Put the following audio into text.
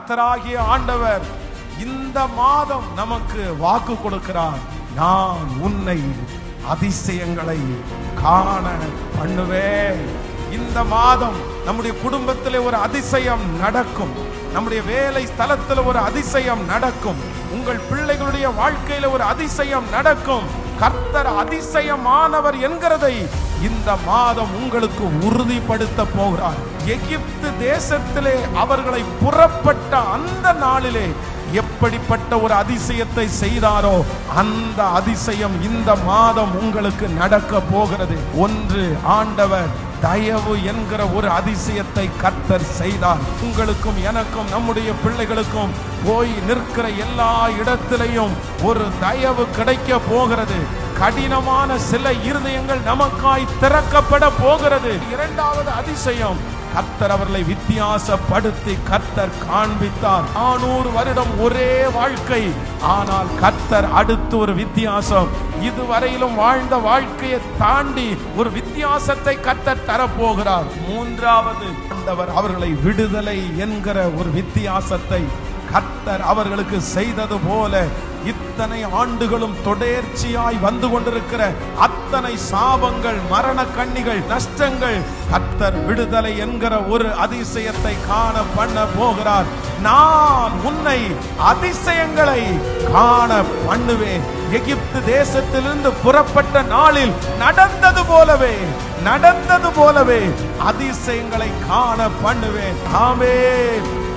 கர்த்தராகிய ஆண்டவர் இந்த மாதம் நமக்கு வாக்கு கொடுக்கிறார். நான் உன்னை அதிசயங்களை காண பண்ணுவேன். இந்த மாதம் நம்முடைய குடும்பத்திலே ஒரு அதிசயம் நடக்கும். நம்முடைய வேலை ஸ்தலத்தில் ஒரு அதிசயம் நடக்கும். உங்கள் பிள்ளைகளுடைய வாழ்க்கையில ஒரு அதிசயம் நடக்கும். கர்த்தர் அதிசயமானவர் என்கிறதை இந்த மாதம் உங்களுக்கு உறுதிப்படுத்த போகிறார். எகிப்து தேசத்திலே அவர்களை புறப்பட்ட அந்த நாளிலே எப்படிப்பட்ட ஒரு அதிசயத்தை செய்தாரோ அந்த அதிசயம் இந்த மாதம் உங்களுக்கு நடக்க போகிறது. ஒன்று, ஆண்டவர் தயவு என்கிற ஒரு அதிசயத்தை கர்த்தர் செய்தார். உங்களுக்கும் எனக்கும் நம்முடைய பிள்ளைகளுக்கும் போய் நிற்கிற எல்லா இடத்திலையும் ஒரு தயவு கிடைக்க போகிறது. கடினமான சில இருதயங்கள் நமக்காய் திறக்கப்பட போகிறது. இரண்டாவது அதிசயம், கர்த்தர் அவர்களை வித்தியாசப்படுத்தி கர்த்தர் காண்பித்தார். 400 வருடம் ஒரே வாழ்க்கை, ஆனால் கர்த்தர் அடுத்து ஒரு வித்தியாசம். இதுவரையிலும் வாழ்ந்த வாழ்க்கையை தாண்டி ஒரு வித்தியாசத்தை கர்த்தர் தரப்போகிறார். மூன்றாவது, ஆண்டவர் அவர்களை விடுதலை என்கிற ஒரு வித்தியாசத்தை கர்த்தர் அவர்களுக்கு செய்தது போல இத்தனை ஆண்டுகளும் தொடர்ச்சியாய் வந்து கொண்டிருக்கிற அத்தனை சாபங்கள், மரண கண்ணிகள், நஷ்டங்கள், கர்த்தர் விடுதலை என்கிற ஒரு அதிசயத்தை காண பண்ண போகிறார். நான் உன்னை அதிசயங்களை காண பண்ணுவேன். எகிப்து தேசத்திலிருந்து புறப்பட்ட நாளில் நடந்தது போலவே அதிசயங்களை காண பண்ணுவேன். ஆமென்.